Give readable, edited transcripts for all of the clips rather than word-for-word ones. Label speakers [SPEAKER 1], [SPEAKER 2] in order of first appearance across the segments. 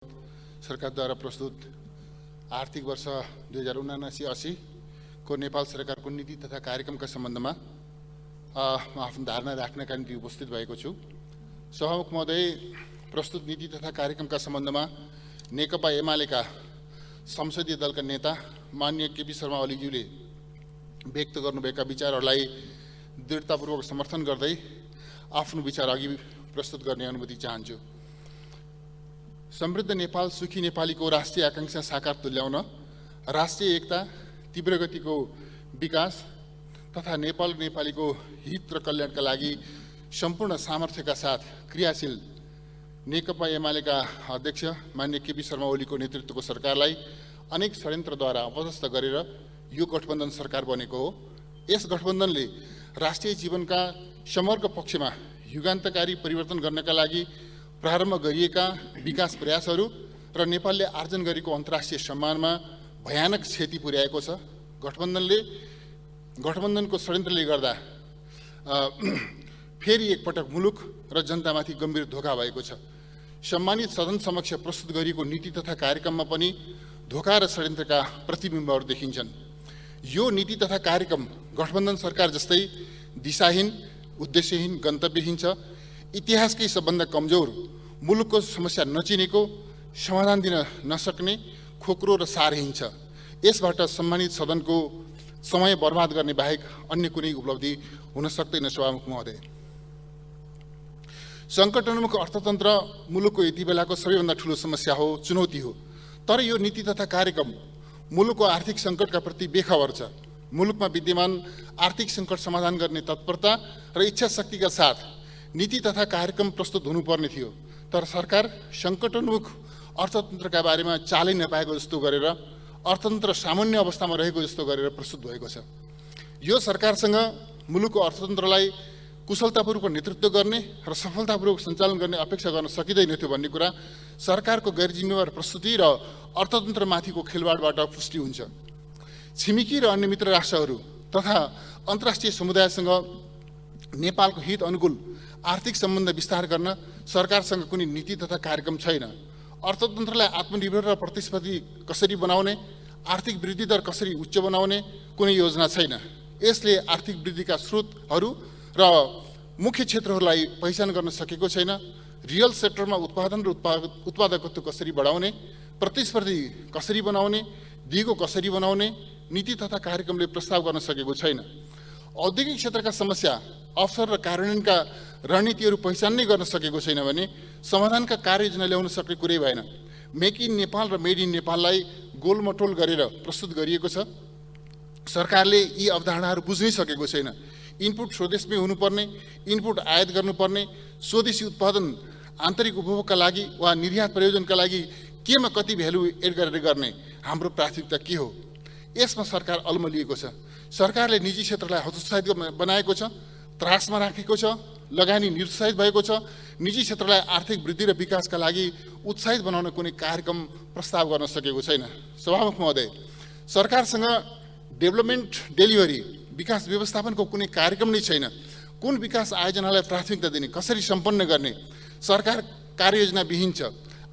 [SPEAKER 1] सरकारद्वारा प्रस्तुत आर्थिक वर्ष 2079-80 को नेपाल सरकारको नीति तथा कार्यक्रमका सम्बन्धमा म आफ्नो धारणा राख्नका निम्ति उपस्थित भएको छु। सभामुख महोदय, प्रस्तुत नीति तथा कार्यक्रमका सम्बन्धमा नेकपा एमालेका संसदीय दलका नेता माननीय केपी शर्मा ओलीज्यूले व्यक्त गर्नुभएका विचारहरूलाई दृढतापूर्वक समर्थन गर्दै आफ्नो विचार अघि प्रस्तुत गर्ने अनुमति चाहन्छु। समृद्ध नेपाल, सुखी नेपालीको राष्ट्रिय आकांक्षा साकार तुल्याउन राष्ट्रिय एकता, तीव्र गतिको विकास तथा नेपाल नेपालीको हित र कल्याणका लागि सम्पूर्ण सामर्थ्यका साथ क्रियाशील नेकपा एमालेका अध्यक्ष माननीय केपी शर्मा ओलीको नेतृत्वको सरकारलाई अनेक षड्यन्त्रद्वारा अपदस्थ गरेर यो गठबन्धन सरकार बनेको हो। यस गठबन्धनले राष्ट्रिय जीवनका समग्र पक्षमा युगान्तकारी परिवर्तन गर्नका लागि प्रारम्भ गरिएका विकास प्रयासहरू र नेपालले आर्जन गरेको अन्तर्राष्ट्रिय सम्मानमा भयानक क्षति पुर्याएको छ। गठबन्धनको षड्यन्त्रले गर्दा फेरि एकपटक मुलुक र जनतामाथि गम्भीर धोका भएको छ। सम्मानित सदन समक्ष प्रस्तुत गरिएको नीति तथा कार्यक्रममा पनि धोका र षड्यन्त्रका प्रतिबिम्बहरू देखिन्छन्। यो नीति तथा कार्यक्रम गठबन्धन सरकार जस्तै दिशाहीन, उद्देश्यहीन, गन्तव्यहीन छ। इतिहासकै सबभन्दा कमजोर, मुलुकको समस्या नचिनेको, समाधान दिन नसक्ने, खोक्रो र सारहीन छ। यसबाट सम्मानित सदनको समय बर्बाद गर्ने बाहेक अन्य कुनै उपलब्धि हुन सक्दैन। सभामुख महोदय, सङ्कटोन्मुख अर्थतन्त्र मुलुकको यति बेलाको सबैभन्दा ठुलो समस्या हो, चुनौती हो। तर यो नीति तथा कार्यक्रम मुलुकको आर्थिक सङ्कटका प्रति बेखबर छ। मुलुकमा विद्यमान आर्थिक सङ्कट समाधान गर्ने तत्परता र इच्छा शक्तिका साथ नीति तथा कार्यक्रम प्रस्तुत हुनुपर्ने थियो। तर सरकार सङ्कटोन्मुख अर्थतन्त्रका बारेमा चालै नपाएको जस्तो गरेर अर्थतन्त्र सामान्य अवस्थामा रहेको जस्तो गरेर प्रस्तुत भएको छ। यो सरकारसँग मुलुकको अर्थतन्त्रलाई कुशलतापूर्वक नेतृत्व गर्ने र सफलतापूर्वक सञ्चालन गर्ने अपेक्षा गर्न सकिँदैन थियो भन्ने कुरा सरकारको गैर जिम्मेवार प्रस्तुति र अर्थतन्त्रमाथिको खेलवाडबाट पुष्टि हुन्छ। छिमेकी र अन्य मित्र राष्ट्रहरू तथा अन्तर्राष्ट्रिय समुदायसँग नेपालको हित अनुकूल आर्थिक सम्बन्ध विस्तार गर्न सरकारसँग कुनै नीति तथा कार्यक्रम छैन। अर्थतन्त्रलाई आत्मनिर्भर र प्रतिस्पर्धी कसरी बनाउने, आर्थिक वृद्धि दर कसरी उच्च बनाउने कुनै योजना छैन। यसले आर्थिक वृद्धिका स्रोतहरू र मुख्य क्षेत्रहरूलाई पहिचान गर्न सकेको छैन। रियल सेक्टरमा उत्पादन र उत्पादकत्व कसरी बढाउने, प्रतिस्पर्धी कसरी बनाउने, दिगो कसरी बनाउने नीति तथा कार्यक्रमले प्रस्ताव गर्न सकेको छैन। औद्योगिक क्षेत्रका समस्या, अवसर र कार्यान्वयनका रणनीतिहरू पहिचान नै गर्न सकेको छैन भने समाधानका कार्ययोजना ल्याउन सक्ने कुरै भएन। मेक इन नेपाल र मेड इन नेपाललाई गोलमटोल गरेर प्रस्तुत गरिएको छ। सरकारले यी अवधारणाहरू बुझ्नै सकेको छैन। इनपुट स्वदेशमै हुनुपर्ने, इनपुट आयात गर्नुपर्ने, स्वदेशी उत्पादन आन्तरिक उपभोगका लागि वा निर्यात प्रयोजनका लागि केमा कति भ्यालु एड गरेर गर्ने हाम्रो प्राथमिकता के हो? यसमा सरकार अल्मलिएको छ। सरकारले निजी क्षेत्रलाई हतोत्साहित बनाएको छ, त्रासमा राखेको छ, लगानी निरुत्साहित भएको छ। निजी क्षेत्रलाई आर्थिक वृद्धि र विकासका लागि उत्साहित बनाउन कुनै कार्यक्रम प्रस्ताव गर्न सकेको छैन। सभामुख महोदय, सरकारसँग डेभलपमेन्ट डेलिभरी, विकास व्यवस्थापनको कुनै कार्यक्रम नै छैन। कुन विकास आयोजनालाई प्राथमिकता दिने, कसरी सम्पन्न गर्ने सरकार कार्ययोजना विहीन छ।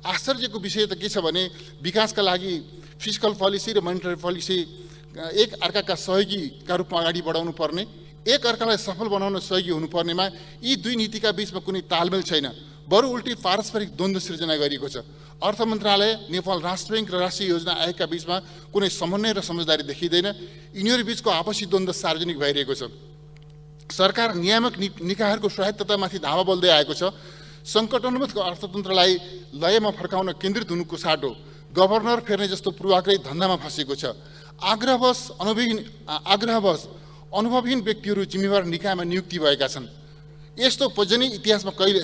[SPEAKER 1] आश्चर्यको विषय त के छ भने विकासका लागि फिस्कल पोलिसी र मोनिटरी पोलिसी एक अर्काका सहयोगीका रूपमा अगाडि बढाउनु पर्ने, एक अर्कालाई सफल बनाउन सहयोगी हुनुपर्नेमा यी दुई नीतिका बीचमा कुनै तालमेल छैन। बरु उल्टी पारस्परिक द्वन्द्व सृजना गरिएको छ। अर्थ मन्त्रालय, नेपाल राष्ट्र ब्याङ्क र राष्ट्रिय योजना आयोगका बीचमा कुनै समन्वय र समझदारी देखिँदैन। यिनीहरू बीचको आपसी द्वन्द्व सार्वजनिक भइरहेको छ। सरकार नियामक निकायहरूको स्वायत्ततामाथि धावा बोल्दै आएको छ। सङ्कटोन्मुख अर्थतन्त्रलाई लयमा फर्काउन केन्द्रित हुनुको साटो गभर्नर फेर्ने जस्तो पूर्वाग्रही धन्दामा फँसेको छ। आग्रहवश अनुभवहीन व्यक्तिहरू जिम्मेवार निकायमा नियुक्ति भएका छन्। यस्तो पजनी इतिहासमा कहिले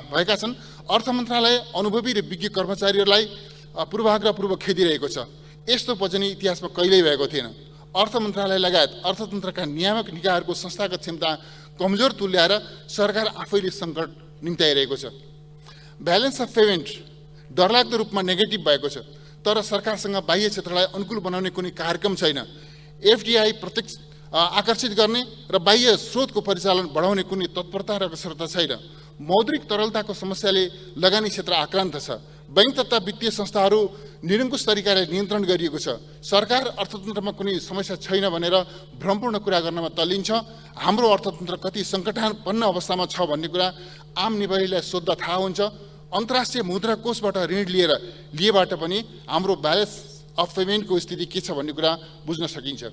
[SPEAKER 1] भएका छन्। अर्थ मन्त्रालय अनुभवी र विज्ञ कर्मचारीहरूलाई पूर्वाग्रहपूर्वक खेदिरहेको छ। यस्तो पजनी इतिहासमा कहिल्यै भएको थिएन। अर्थ मन्त्रालय लगायत अर्थतन्त्रका नियामक निकायहरूको संस्थागत क्षमता कमजोर तुल्याएर सरकार आफैले सङ्कट निम्त्याइरहेको छ। ब्यालेन्स अफ पेमेन्ट डरलाग्दो रूपमा नेगेटिभ भएको छ। तर सरकारसँग बाह्य क्षेत्रलाई अनुकूल बनाउने कुनै कार्यक्रम छैन। एफडिआई प्रत्यक्ष आकर्षित गर्ने र बाह्य स्रोतको परिचालन बढाउने कुनै तत्परता र कसरत छैन। मौद्रिक तरलताको समस्याले लगानी क्षेत्र आक्रान्त छ। बैंक तथा वित्तीय संस्थाहरू निरङ्कुश तरिकाले नियन्त्रण गरिएको छ। सरकार अर्थतन्त्रमा कुनै समस्या छैन भनेर भ्रमपूर्ण कुरा गर्नमा तल्लिन्छ। हाम्रो अर्थतन्त्र कति सङ्कटापन्न अवस्थामा छ भन्ने कुरा आम नेपालीलाई सोध्दा थाहा हुन्छ। अन्तर्राष्ट्रिय मुद्रा कोषबाट ऋण लिएबाट पनि हाम्रो ब्यालेन्स अफ पेमेन्टको स्थिति के छ भन्ने कुरा बुझ्न सकिन्छ।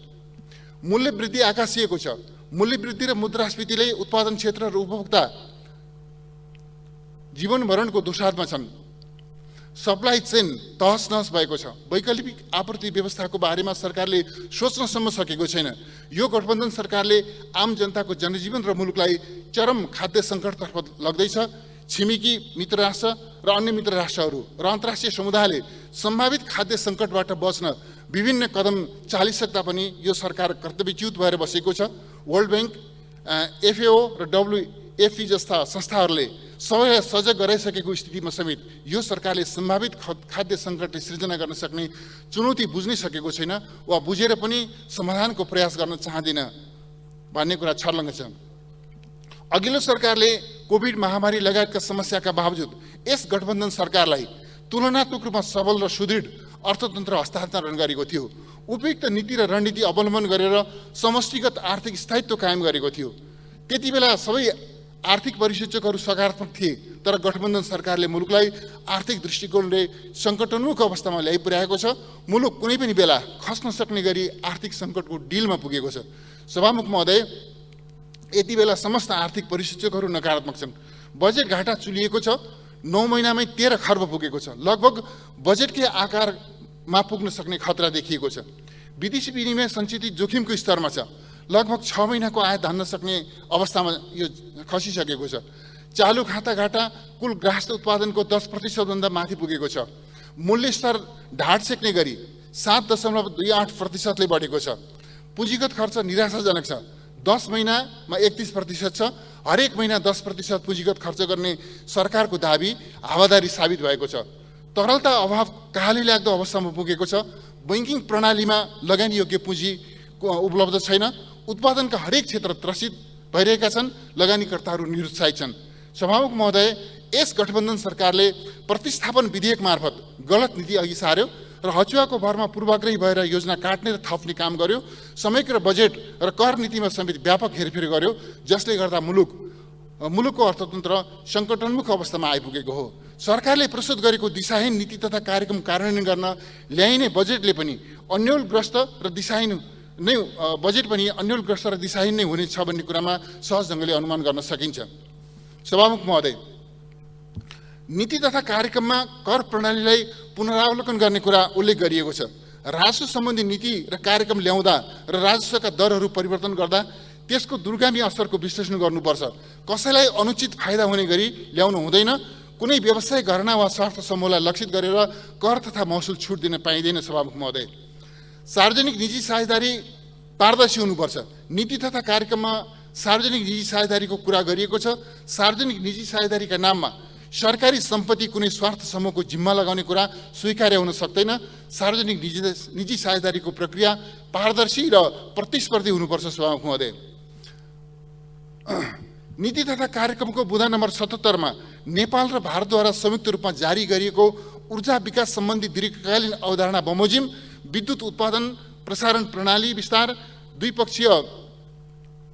[SPEAKER 1] मूल्य वृद्धि आकाशिएको छ। मूल्य वृद्धि र मुद्रास्फीतिले उत्पादन क्षेत्र र उपभोक्ता जीवनभरणको दोषारमा छन्। सप्लाई चेन तहस नहस भएको छ। वैकल्पिक आपूर्ति व्यवस्थाको बारेमा सरकारले सोच्नसम्म सकेको छैन। यो गठबन्धन सरकारले आम जनताको जनजीवन र मुलुकलाई चरम खाद्य सङ्कटतर्फ लग्दैछ। छिमेकी मित्र राष्ट्र र अन्य मित्र राष्ट्रहरू र अन्तर्राष्ट्रिय समुदायले सम्भावित खाद्य सङ्कटबाट बच्न विभिन्न कदम चालिसक्दा पनि यो सरकार कर्तव्यच्युत भएर बसेको छ। वर्ल्ड ब्याङ्क, FAO र WFP जस्ता संस्थाहरूले सबैलाई सजग गराइसकेको स्थितिमा समेत यो सरकारले सम्भावित खाद्य सङ्कटले सृजना गर्न सक्ने चुनौती बुझ्नै सकेको छैन वा बुझेर पनि समाधानको प्रयास गर्न चाहँदैन भन्ने कुरा छर्लङ्ग छ। अघिल्लो सरकारले कोभिड महामारी लगायतका समस्याका बावजुद यस गठबन्धन सरकारलाई तुलनात्मक रूपमा सबल र सुदृढ अर्थतन्त्र हस्तान्तरण गरेको थियो। उपयुक्त नीति र रणनीति अवलम्बन गरेर समष्टिगत आर्थिक स्थायित्व कायम गरेको थियो। त्यति बेला सबै आर्थिक परिसूचकहरू सकारात्मक थिए, तर गठबन्धन सरकारले मुलुकलाई आर्थिक दृष्टिकोणले सङ्कटोन्मुख अवस्थामा ल्याइ पुर्याएको छ। मुलुक कुनै पनि बेला खस्न सक्ने गरी आर्थिक सङ्कटको डिलमा पुगेको छ। सभामुख महोदय, यति बेला समस्त आर्थिक परिसूचकहरू नकारात्मक छन्। बजेट घाटा चुलिएको छ। 9 महिनामै 13 खर्ब पुगेको छ। लगभग बजेटकै आकारमा पुग्न सक्ने खतरा देखिएको छ। विदेशी विनिमय सञ्चित जोखिमको स्तरमा छ। लगभग 6 महिनाको आय धान्न सक्ने अवस्थामा यो खसिसकेको छ। चालु खाता घाटा कुल ग्राहस्थ उत्पादनको 10% भन्दा माथि पुगेको छ। मूल्य स्तर ढाड सेक्ने गरी 7.28% बढेको छ। पुँजीगत खर्च निराशाजनक छ। 10 महिनामा 31% छ। हरेक महिना 10% पुँजीगत खर्च गर्ने सरकारको दाबी हावादारी साबित भएको छ। तरलता अभाव कहाली लाग्दो अवस्थामा पुगेको छ। बैंकिङ प्रणालीमा लगानीयोग्य पुँजी उपलब्ध छैन। उत्पादनका हरेक क्षेत्र त्रसित भइरहेका छन्। लगानीकर्ताहरू निरुत्साहित छन्। सभामुख महोदय, यस गठबन्धन सरकारले प्रतिस्थापन विधेयक मार्फत गलत नीति अघि सार्यो र हचुवाको भरमा पूर्वाग्रही भएर योजना काट्ने र थप्ने काम गर्यो। समग्र बजेट र कर नीतिमा समेत व्यापक हेरफेर गर्यो, जसले गर्दा मुलुकको अर्थतन्त्र सङ्कटोन्मुख अवस्थामा आइपुगेको हो। सरकारले प्रस्तुत गरेको दिशाहीन नीति तथा कार्यक्रम कार्यान्वयन गर्न ल्याइने बजेटले पनि अन्यलग्रस्त र दिशाहीन नै हुनेछ भन्ने कुरामा सहज ढङ्गले अनुमान गर्न सकिन्छ। सभामुख महोदय, नीति तथा कार्यक्रममा कर प्रणालीलाई पुनरावलोकन गर्ने कुरा उल्लेख गरिएको छ। राजस्व सम्बन्धी नीति र कार्यक्रम ल्याउँदा र राजस्वका दरहरू परिवर्तन गर्दा त्यसको दूरगामी असरको विश्लेषण गर्नुपर्छ। कसैलाई अनुचित फाइदा हुने गरी ल्याउनु हुँदैन। कुनै व्यवसाय घरना वा स्वार्थ समूहलाई लक्षित गरेर कर तथा महसुल छुट दिन पाइँदैन। सभामुख महोदय, सार्वजनिक निजी साझेदारी पारदर्शी हुनुपर्छ। नीति तथा कार्यक्रममा सार्वजनिक निजी साझेदारीको कुरा गरिएको छ। सार्वजनिक निजी साझेदारीका नाममा सरकारी सम्पत्ति कुनै स्वार्थ समूहको जिम्मा लगाउने कुरा स्वीकार्य हुन सक्दैन। सार्वजनिक निजी साझेदारीको प्रक्रिया पारदर्शी र प्रतिस्पर्धी हुनुपर्छ। सभामुख महोदय, नीति तथा कार्यक्रमको बुँदा नम्बर 77 मा नेपाल र भारतद्वारा संयुक्त रूपमा जारी गरिएको ऊर्जा विकास सम्बन्धी दीर्घकालीन अवधारणा बमोजिम, विद्युत उत्पादन प्रसारण प्रणाली विस्तार, द्विपक्षीय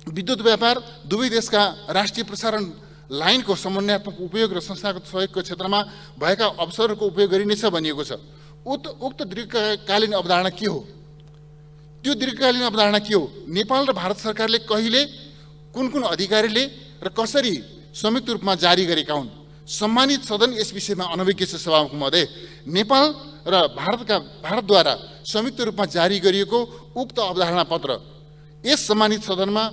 [SPEAKER 1] विद्युत व्यापार, दुवै देशका राष्ट्रिय प्रसारण लाइनको समन्वयात्मक उपयोग र संस्थागत सहयोगको क्षेत्रमा भएका अवसरहरूको उपयोग गरिनेछ भनिएको छ। उक्त दीर्घकालीन अवधारणा के हो? त्यो दीर्घकालीन अवधारणा के हो? नेपाल र भारत सरकारले कहिले, कुन अधिकारीले र कसरी संयुक्त रूपमा जारी गरेका हुन्? सम्मानित सदन यस विषयमा अनभिज्ञ छ। सभामुख महोदय, नेपाल र भारतद्वारा संयुक्त रूपमा जारी गरिएको उक्त अवधारणा पत्र यस सम्मानित सदनमा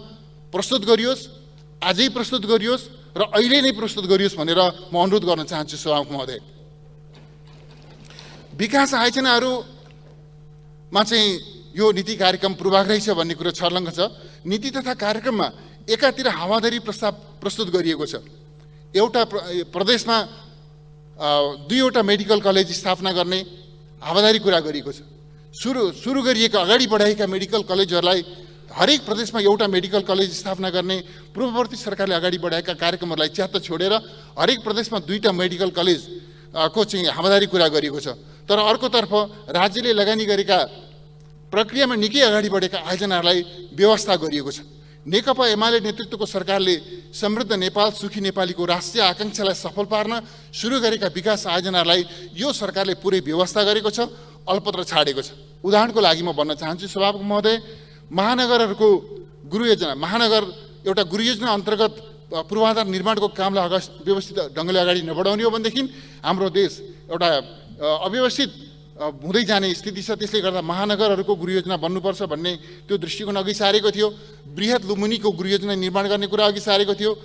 [SPEAKER 1] प्रस्तुत गरियोस्, आजै प्रस्तुत गरियोस् र अहिले नै प्रस्तुत गरियोस् भनेर म अनुरोध गर्न चाहन्छु। सभामुख महोदय, विकास आयोजनाहरूमा चाहिँ यो नीति कार्यक्रम पूर्वाग्रही छ भन्ने कुरो छर्लङ्ग छ। नीति तथा कार्यक्रममा एकातिर हावादारी प्रस्ताव प्रस्तुत गरिएको छ। एउटा प्रदेशमा 2वटा मेडिकल कलेज स्थापना गर्ने हावादारी कुरा गरिएको छ। सुरु गरिएका अगाडि बढाएका मेडिकल कलेजहरूलाई हरेक प्रदेशमा एउटा मेडिकल कलेज स्थापना गर्ने पूर्ववर्ती सरकारले अगाडि बढाएका कार्यक्रमहरूलाई च्यात्त छोडेर हरेक प्रदेशमा 2टा मेडिकल कलेज को चाहिँ हावादारी कुरा गरिएको छ। तर अर्कोतर्फ राज्यले लगानी गरेका प्रक्रियामा निकै अगाडि बढेका आयोजनाहरूलाई व्यवस्था गरिएको छ। नेकपा एमाले नेतृत्वको सरकारले समृद्ध नेपाल सुखी नेपालीको राष्ट्रिय आकांक्षालाई सफल पार्न सुरु गरेका विकास आयोजनाहरूलाई यो सरकारले पुरै व्यवस्था गरेको छ, अलपत्र छाडेको छ। उदाहरणको लागि म भन्न चाहन्छु सभामुख महोदय, महानगरहरूको गृहयोजना, महानगर एउटा गृहयोजना अन्तर्गत पूर्वाधार निर्माणको कामलाई व्यवस्थित ढङ्गले अगाडि नबढाउने हो भनेदेखि हाम्रो देश एउटा अव्यवस्थित हुँदै जाने स्थिति छ। त्यसले गर्दा महानगरहरूको गृहयोजना बन्नुपर्छ भन्ने त्यो दृष्टिकोण अघि सारेको थियो। बृहत लुम्बिनीको गृहयोजना निर्माण गर्ने कुरा अघि सारेका थियौँ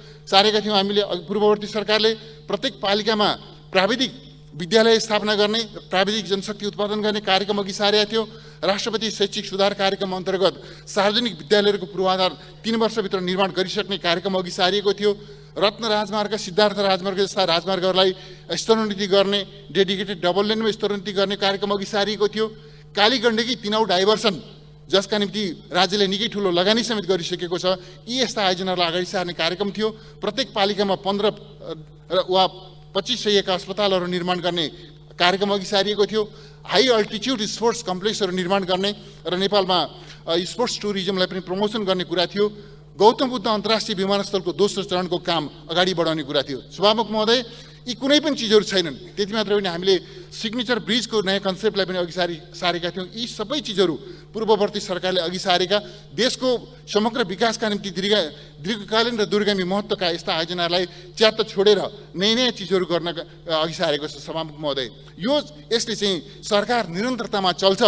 [SPEAKER 1] हामीले। पूर्ववर्ती सरकारले प्रत्येक पालिकामा प्राविधिक विद्यालय स्थापना गर्ने, प्राविधिक जनशक्ति उत्पादन गर्ने कार्यक्रम अघि सारेका थियो। राष्ट्रपति शैक्षिक सुधार कार्यक्रम अन्तर्गत सार्वजनिक विद्यालयहरूको पूर्वाधार 3 वर्षभित्र निर्माण गरिसक्ने कार्यक्रम अघि सारिएको थियो। रत्न राजमार्ग, सिद्धार्थ राजमार्ग जस्ता राजमार्गहरूलाई स्तरोन्नति गर्ने, डेडिकेटेड डबल लेनमा स्तरोन्नति गर्ने कार्यक्रम अघि सारिएको थियो। कालीगण्डकी तिनौँ डाइभर्सन जसका निम्ति राज्यले निकै ठुलो लगानी समेत गरिसकेको छ, यी यस्ता आयोजनाहरूलाई अगाडि सार्ने कार्यक्रम थियो। प्रत्येक पालिकामा 15 वा 25 सयका अस्पतालहरू निर्माण गर्ने कार्यक्रम अघि सारिएको थियो। हाई अल्टिच्युड स्पोर्ट्स कम्प्लेक्सहरू निर्माण गर्ने र नेपालमा स्पोर्ट्स टुरिज्मलाई पनि प्रमोसन गर्ने कुरा थियो। गौतम बुद्ध अन्तर्राष्ट्रिय विमानस्थलको दोस्रो चरणको काम अगाडि बढाउने कुरा थियो। सभामुख महोदय, यी कुनै पनि चिजहरू छैनन्। त्यति मात्र होइन, हामीले सिग्नेचर ब्रिजको नयाँ कन्सेप्टलाई पनि अघि सारेका थियौँ। यी सबै चिजहरू पूर्ववर्ती सरकारले अघि सारेका, देशको समग्र विकासका निम्ति दीर्घकालीन र दूरगामी महत्त्वका यस्ता आयोजनाहरूलाई च्यात्त छोडेर नयाँ नयाँ चिजहरू गर्न अघि सारेको छ। सभामुख महोदय, यसले चाहिँ सरकार निरन्तरतामा चल्छ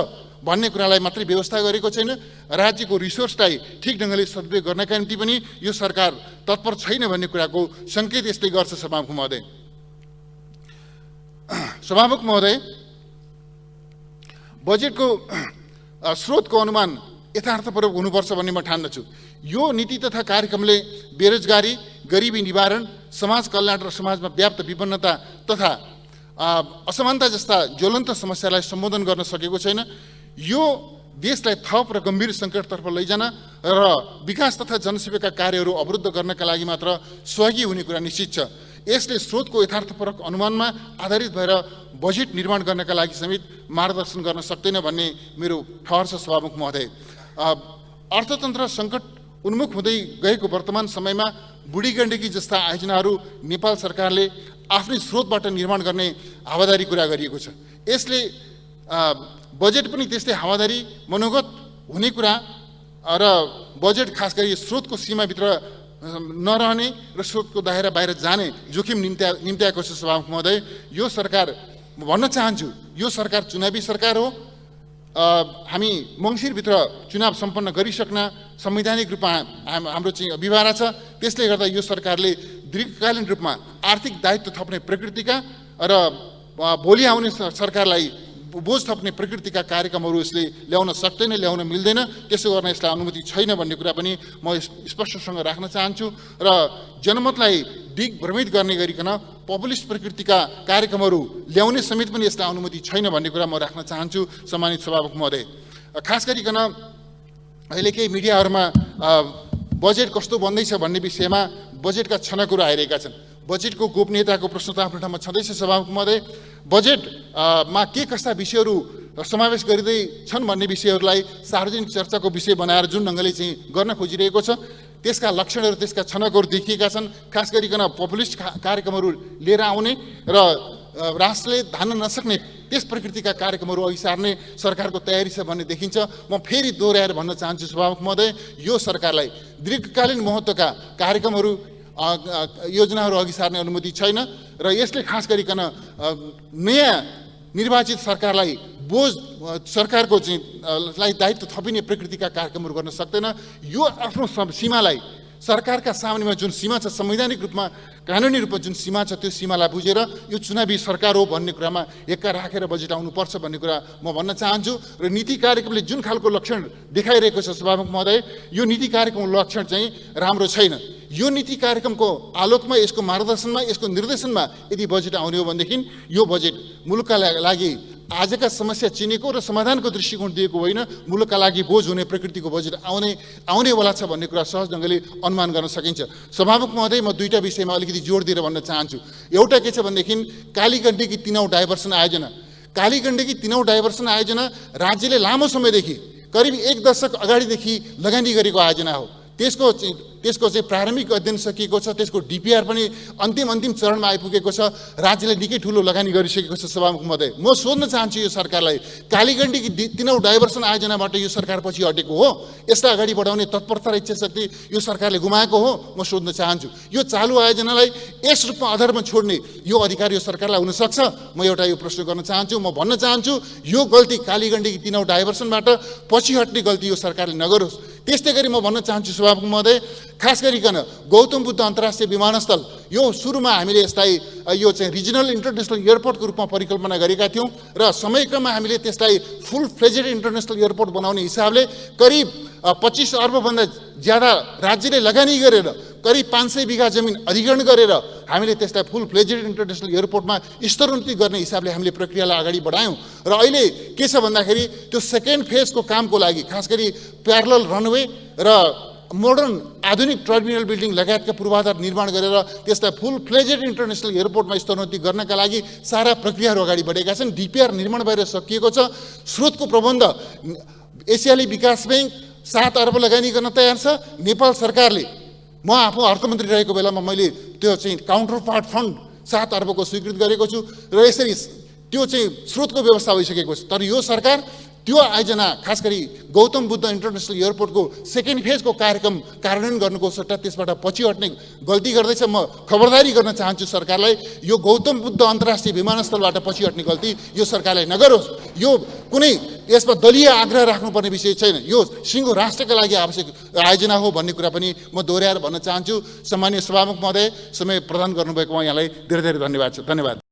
[SPEAKER 1] भन्ने कुरालाई मात्रै व्यवस्था गरेको छैन, राज्यको रिसोर्सलाई ठिक ढङ्गले सदुपयोग गर्नका निम्ति पनि यो सरकार तत्पर छैन भन्ने कुराको सङ्केत यसले गर्छ। सभामुख महोदय, बजेटको स्रोतको अनुमान यथार्थपूर्वक हुनुपर्छ भन्ने म ठान्दछु। यो नीति तथा कार्यक्रमले बेरोजगारी, गरिबी निवारण, समाज कल्याण र समाजमा व्याप्त विपन्नता तथा असमानता जस्ता ज्वलन्त समस्यालाई सम्बोधन गर्न सकेको छैन। यो देशलाई थप र गम्भीर सङ्कटतर्फ लैजान र विकास तथा जनसेवाका कार्यहरू अवरुद्ध गर्नका लागि मात्र सहयोगी हुने कुरा निश्चित छ। यसले स्रोतको यथार्थपरक अनुमानमा आधारित भएर बजेट निर्माण गर्नका लागि समेत मार्गदर्शन गर्न सक्दैन भन्ने मेरो ठहर छ। सभामुख महोदय, अर्थतन्त्र सङ्कट उन्मुख हुँदै गएको वर्तमान समयमा बुढी गण्डकी जस्ता आयोजनाहरू नेपाल सरकारले आफ्नै स्रोतबाट निर्माण गर्ने हावादारी कुरा गरिएको छ। यसले बजेट पनि त्यस्तै हावादारी मनोगत हुने कुरा र बजेट खास गरी स्रोतको सीमाभित्र नरहने र स्रोतको दायरा बाहिर जाने जोखिम निम्त्याएको छ। सभामुख महोदय, यो सरकार, म भन्न चाहन्छु, यो सरकार चुनावी सरकार हो। हामी मङ्सिरभित्र चुनाव सम्पन्न गरिसक्न संवैधानिक रूपमा हाम्रो चाहिँ अभिभारा छ। त्यसले गर्दा यो सरकारले दीर्घकालीन रूपमा आर्थिक दायित्व थप्ने प्रकृतिका र भोलि आउने सरकारलाई बोझ थप्ने प्रकृतिका कार्यक्रमहरू यसले ल्याउन सक्दैन, ल्याउन मिल्दैन। त्यसो गर्न यसलाई अनुमति छैन भन्ने कुरा पनि म स्पष्टसँग राख्न चाहन्छु। र जनमतलाई दिग्भ्रमित गर्ने गरिकन पपुलिस्ट प्रकृतिका कार्यक्रमहरू ल्याउने समेत पनि यसलाई अनुमति छैन भन्ने कुरा म राख्न चाहन्छु। सम्मानित सभामुख महोदय, खास गरिकन अहिले केही मिडियाहरूमा बजेट कस्तो बन्दैछ भन्ने विषयमा बजेटका छनकहरू आइरहेका छन्। बजेटको गोपनीयताको प्रश्न त आफ्नो ठाउँमा छँदैछ। सभामुख महोदय, बजेटमा के कस्ता विषयहरू समावेश गरिँदैछन् भन्ने विषयहरूलाई सार्वजनिक चर्चाको विषय बनाएर जुन ढङ्गले चाहिँ गर्न खोजिरहेको छ, त्यसका लक्षणहरू, त्यसका छनकहरू देखिएका छन्। खास गरिकन पपुलिस्ट कार्यक्रमहरू लिएर आउने र राष्ट्रले धान्न नसक्ने त्यस प्रकृतिका कार्यक्रमहरू अघि सार्ने सरकारको तयारी छ भन्ने देखिन्छ। म फेरि दोहोऱ्याएर भन्न चाहन्छु सभामुख महोदय, यो सरकारलाई दीर्घकालीन महत्त्वका कार्यक्रमहरू, योजनाहरू अघि सार्ने अनुमति छैन र यसले खास गरिकन नयाँ निर्वाचित सरकारलाई बोझ, सरकारको चाहिँ लाई दायित्व थपिने प्रकृतिका कार्यक्रमहरू गर्न सक्दैन। यो आफ्नो सीमालाई, सरकारका सामनेमा जुन सीमा छ, संवैधानिक रूपमा कानुनी रूपमा जुन सीमा छ, त्यो सीमालाई बुझेर यो चुनावी सरकार हो भन्ने कुरामा एक्का राखेर बजेट आउनुपर्छ भन्ने कुरा म भन्न चाहन्छु। र नीति कार्यक्रमले जुन खालको लक्षण देखाइरहेको छ सभामुख महोदय, यो नीति कार्यक्रमको लक्षण चाहिँ राम्रो छैन। यो नीति कार्यक्रमको आलोकमा, यसको मार्गदर्शनमा, यसको निर्देशनमा यदि बजेट आउने हो भनेदेखि यो बजेट मुलुकका लागि आजका समस्या चिनेको र समाधानको दृष्टिकोण दिएको होइन, मुलुकका लागि बोझ हुने प्रकृतिको बजेट आउनेवाला छ भन्ने कुरा सहज ढङ्गले अनुमान गर्न सकिन्छ। सभामुख महोदय, म दुईटा विषयमा अलिकति जोड दिएर भन्न चाहन्छु। एउटा के छ भनेदेखि कालीगण्डकी 3औं डाइभर्सन आयोजना, कालीगण्डकी 3औं डाइभर्सन आयोजना राज्यले लामो समयदेखि करिब 1 दशक अगाडिदेखि लगानी गरेको आयोजना हो। त्यसको चाहिँ प्रारम्भिक अध्ययन सकिएको छ, त्यसको डिपिआर पनि अन्तिम चरणमा आइपुगेको छ, राज्यले निकै ठुलो लगानी गरिसकेको छ। सभामुख महोदय, म सोध्न चाहन्छु यो सरकारलाई, कालीगण्डकी 3औं डाइभर्सन आयोजनाबाट यो सरकार पछि हटेको हो? यसलाई अगाडि बढाउने तत्परता र इच्छाशक्ति यो सरकारले गुमाएको हो? म सोध्न चाहन्छु। यो चालु आयोजनालाई यस रूपमा अधरमा छोड्ने यो अधिकार यो सरकारलाई हुनसक्छ? म एउटा यो प्रश्न गर्न चाहन्छु। म भन्न चाहन्छु यो गल्ती कालीगण्डकी 3औं डाइभर्सनबाट पछि हट्ने गल्ती यो सरकारले नगरोस्। त्यस्तै गरी म भन्न चाहन्छु सभामुख महोदय, खास गरिकन गौतम बुद्ध अन्तर्राष्ट्रिय विमानस्थल, यो सुरुमा हामीले यसलाई यो चाहिँ रिजनल इन्टरनेसनल एयरपोर्टको रूपमा परिकल्पना गरेका थियौँ र समयक्रममा हामीले त्यसलाई फुल फ्लेजेड इन्टरनेसनल एयरपोर्ट बनाउने हिसाबले करिब 25 अर्बभन्दा ज्यादा राज्यले लगानी गरेर करिब 500 बिघा जमिन अधिग्रहण गरेर हामीले त्यसलाई फुल फ्लेजेड इन्टरनेसनल एयरपोर्टमा स्तरोन्नति गर्ने हिसाबले हामीले प्रक्रियालाई अगाडि बढायौँ। र अहिले के छ भन्दाखेरि त्यो सेकेन्ड फेजको कामको लागि खास गरी प्यारलल रनवे र मोडर्न आधुनिक टर्मिनल बिल्डिङ लगायतका पूर्वाधार निर्माण गरेर त्यसलाई फुल फ्लेजेड इन्टरनेसनल एयरपोर्टमा स्तरोन्नति गर्नका लागि सारा प्रक्रियाहरू अगाडि बढेका छन्। डिपिआर निर्माण भएर सकिएको छ। स्रोतको प्रबन्ध एसियाली विकास ब्याङ्क 7 अर्ब लगानी गर्न तयार छ। नेपाल सरकारले, म आफू अर्थमन्त्री रहेको बेलामा मैले त्यो चाहिँ काउन्टर पार्ट फन्ड 7 अर्बको स्वीकृत गरेको छु र यसरी त्यो चाहिँ स्रोतको व्यवस्था भइसकेको छ। तर यो सरकार त्यो आयोजना खास गरी गौतम बुद्ध इन्टरनेसनल एयरपोर्टको सेकेन्ड फेजको कार्यक्रम कार्यान्वयन गर्नुको सट्टा त्यसबाट पछि हट्ने गल्ती गर्दैछ। म खबरदारी गर्न चाहन्छु सरकारलाई, यो गौतम बुद्ध अन्तर्राष्ट्रिय विमानस्थलबाट पछि हट्ने गल्ती यो सरकारले नगरोस्। यो कुनै यसमा दलीय आग्रह राख्नुपर्ने विषय छैन, यो सिङ्गो राष्ट्रका लागि आवश्यक आयोजना हो भन्ने कुरा पनि म दोहोऱ्याएर भन्न चाहन्छु। सम्मानीय सभामुख महोदय, समय प्रदान गर्नुभएकोमा यहाँलाई धेरै धेरै धन्यवाद छ। धन्यवाद।